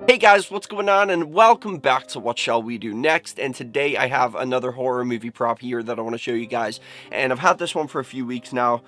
Hey guys, what's going on, and welcome back to What Shall We Do Next. And today I have another horror movie prop here that I want to show you guys, and I've had this one for a few weeks now,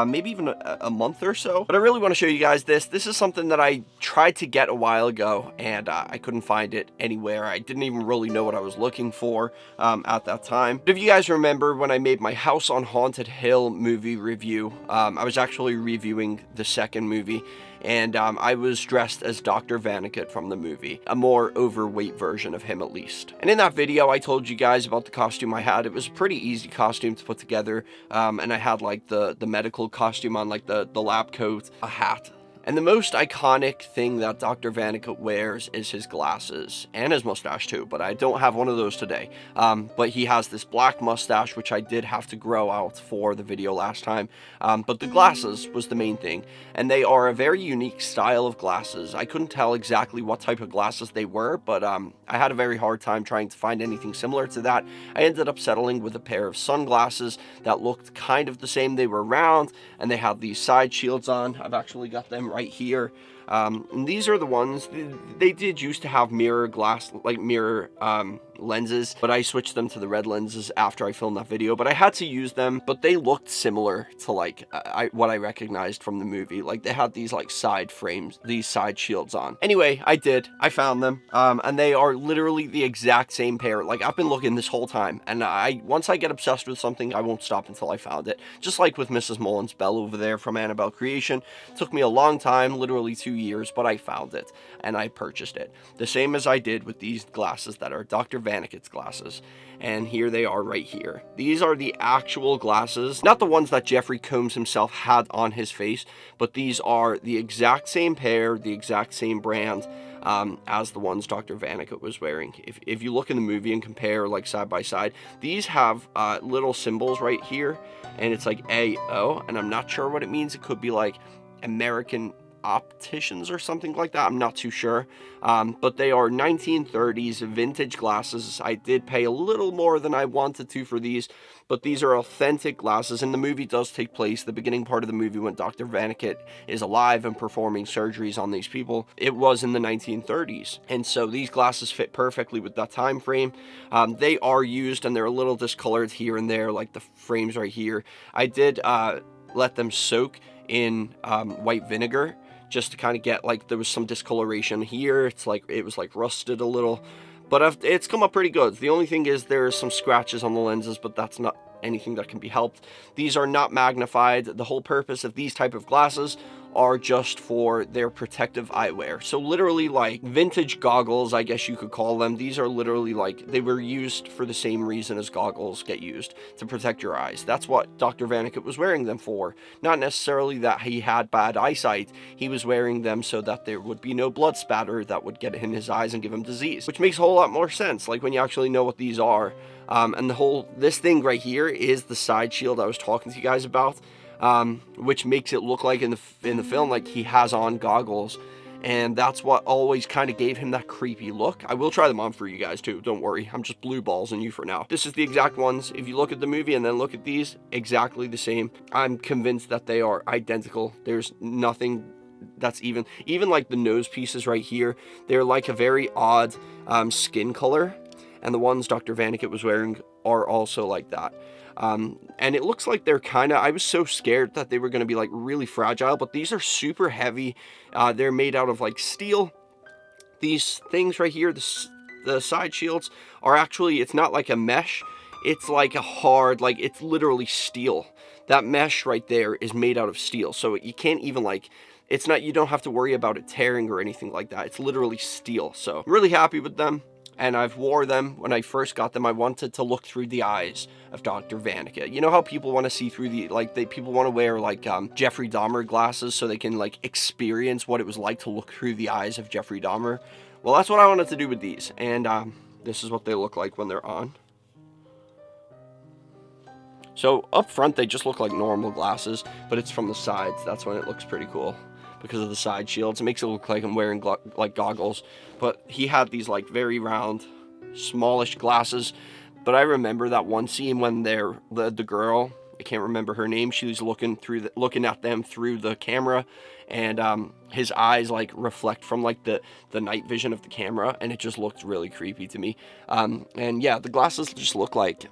maybe even a month or so, but I really want to show you guys this is something that I tried to get a while ago, and I couldn't find it anywhere. I didn't even really know what I was looking for at that time. But if you guys remember when I made my House on Haunted Hill movie review, I was actually reviewing the second movie, and I was dressed as Dr. Vannacutt from the movie, a more overweight version of him at least. And in that video, I told you guys about the costume I had. It was a pretty easy costume to put together, and I had like the medical costume on, like the lab coat, a hat. And the most iconic thing that Dr. Vannacutt wears is his glasses, and his mustache too, but I don't have one of those today. But he has this black mustache, which I did have to grow out for the video last time. But the glasses was the main thing, and they are a very unique style of glasses. I couldn't tell exactly what type of glasses they were, but I had a very hard time trying to find anything similar to that. I ended up settling with a pair of sunglasses that looked kind of the same. They were round, and they had these side shields on. I've actually got them right here. And these are the ones, they did used to have mirror lenses, but I switched them to the red lenses after I filmed that video. But I had to use them, but they looked similar to like what I recognized from the movie. Like they had these like side frames, these side shields on. Anyway, I found them, and they are literally the exact same pair. Like I've been looking this whole time, and once I get obsessed with something, I won't stop until I found it. Just like with Mrs. Mullins Bell over there from Annabelle Creation. It took me a long time, literally 2 years, but I found it and I purchased it. The same as I did with these glasses that are Dr. Vannacutt's glasses. And here they are right here. These are the actual glasses, not the ones that Jeffrey Combs himself had on his face, but these are the exact same pair, the exact same brand, as the ones Dr. Vannacutt was wearing. If you look in the movie and compare like side by side, these have little symbols right here, and it's like AO, and I'm not sure what it means. It could be like American opticians or something like that. I'm not too sure, but they are 1930s vintage glasses. I did pay a little more than I wanted to for these, but these are authentic glasses, and the movie does take place, the beginning part of the movie, when Dr. Vannacutt is alive and performing surgeries on these people. It was in the 1930s, and so these glasses fit perfectly with that time frame. They are used, and they're a little discolored here and there, like the frames right here. I did let them soak in white vinegar, just to kind of get, like, there was some discoloration here. It's like it was like rusted a little, but it's come up pretty good. The only thing is there are some scratches on the lenses, but that's not anything that can be helped. These are not magnified. The whole purpose of these type of glasses are just for their protective eyewear. So literally like vintage goggles, I guess you could call them. These are literally like, they were used for the same reason as goggles get used, to protect your eyes. That's what Dr. Vannacutt was wearing them for. Not necessarily that he had bad eyesight. He was wearing them so that there would be no blood spatter that would get in his eyes and give him disease, which makes a whole lot more sense, like when you actually know what these are. And this thing right here is the side shield I was talking to you guys about, which makes it look like in the film like he has on goggles, and that's what always kind of gave him that creepy look. I will try them on for you guys too, don't worry. I'm just blue balling you for now. This is the exact ones. If you look at the movie and then look at these, exactly the same. I'm convinced that they are identical. There's nothing that's even like the nose pieces right here. They're like a very odd skin color, and the ones Dr. Vannacutt was wearing are also like that. And it looks like they're kind of, I was so scared that they were going to be like really fragile, but these are super heavy. They're made out of like steel. These things right here, the side shields are actually, it's not like a mesh. It's like a hard, like it's literally steel. That mesh right there is made out of steel. So you can't even like, it's not, you don't have to worry about it tearing or anything like that. It's literally steel. So I'm really happy with them. And I've wore them. When I first got them, I wanted to look through the eyes of Dr. Vannacutt. You know how people want to see through the, like, people want to wear, like, Jeffrey Dahmer glasses so they can, like, experience what it was like to look through the eyes of Jeffrey Dahmer? Well, that's what I wanted to do with these. And, this is what they look like when they're on. So, up front, they just look like normal glasses, but it's from the sides. That's when it looks pretty cool, because of the side shields. It makes it look like I'm wearing like goggles. But he had these like very round, smallish glasses. But I remember that one scene when the girl I can't remember her name. She was looking at them through the camera, and his eyes like reflect from like the night vision of the camera, and it just looked really creepy to me. And yeah, the glasses just look like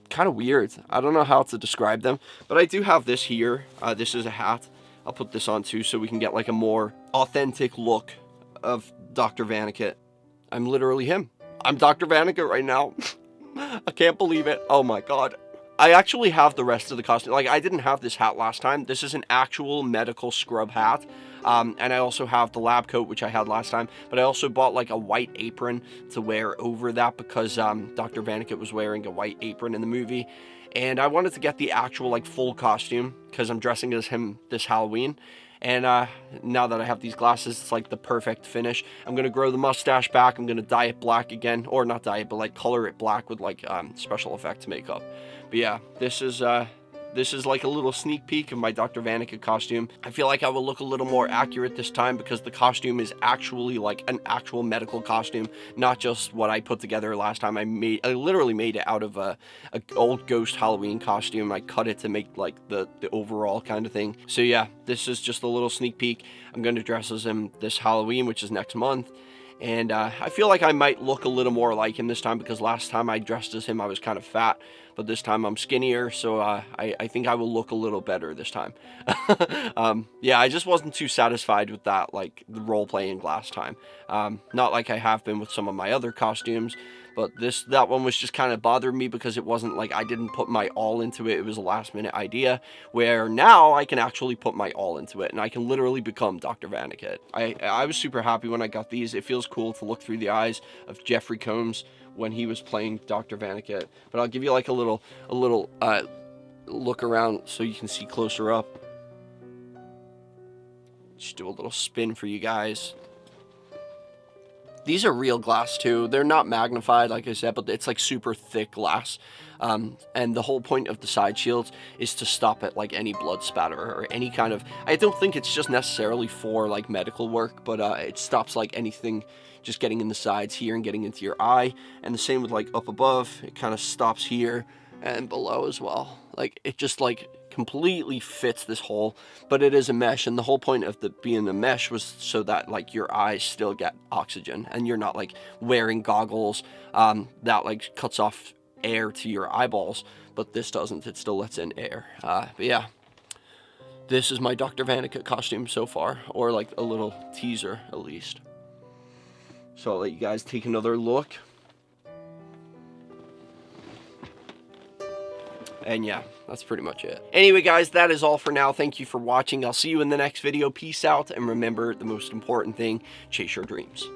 kind of weird. I don't know how to describe them, but I do have this here. This is a hat. I'll put this on too so we can get like a more authentic look of Dr. Vannacutt. I'm literally him. I'm Dr. Vannacutt right now. I can't believe it. Oh my god. I actually have the rest of the costume. Like, I didn't have this hat last time. This is an actual medical scrub hat. And I also have the lab coat, which I had last time. But I also bought, like, a white apron to wear over that because Dr. Vannacutt was wearing a white apron in the movie. And I wanted to get the actual, like, full costume because I'm dressing as him this Halloween. And now that I have these glasses, it's like the perfect finish. I'm going to grow the mustache back. I'm going to dye it black again. Or not dye it, but like color it black with like special effects makeup. But yeah, this is like a little sneak peek of my Dr. Vannacutt costume. I feel like I will look a little more accurate this time because the costume is actually like an actual medical costume, not just what I put together last time. I literally made it out of a old ghost Halloween costume. I cut it to make like the overall kind of thing. So yeah, this is just a little sneak peek. I'm going to dress as him this Halloween, which is next month. And I feel like I might look a little more like him this time because last time I dressed as him, I was kind of fat. But this time I'm skinnier, so I think I will look a little better this time. Yeah, I just wasn't too satisfied with that, like, the role-playing last time. Not like I have been with some of my other costumes, but that one was just kind of bothering me because it wasn't like I didn't put my all into it. It was a last-minute idea, where now I can actually put my all into it, and I can literally become Dr. Vannacutt. I was super happy when I got these. It feels cool to look through the eyes of Jeffrey Combs when he was playing Dr. Vannacutt. But I'll give you like a little look around so you can see closer up. Just do a little spin for you guys. These are real glass too. They're not magnified, like I said, but it's like super thick glass. And the whole point of the side shields is to stop at like any blood spatter or any kind of, I don't think it's just necessarily for like medical work, but it stops like anything just getting in the sides here and getting into your eye. And the same with like up above, it kind of stops here and below as well. Like it just like completely fits this hole, but it is a mesh, and the whole point of being a mesh was so that like your eyes still get oxygen and you're not like wearing goggles that like cuts off air to your eyeballs, but this doesn't. It still lets in air. But yeah, this is my Dr. Vannacutt costume so far, or like a little teaser at least. So I'll let you guys take another look. And yeah, that's pretty much it. Anyway, guys, that is all for now. Thank you for watching. I'll see you in the next video. Peace out, and remember the most important thing, chase your dreams.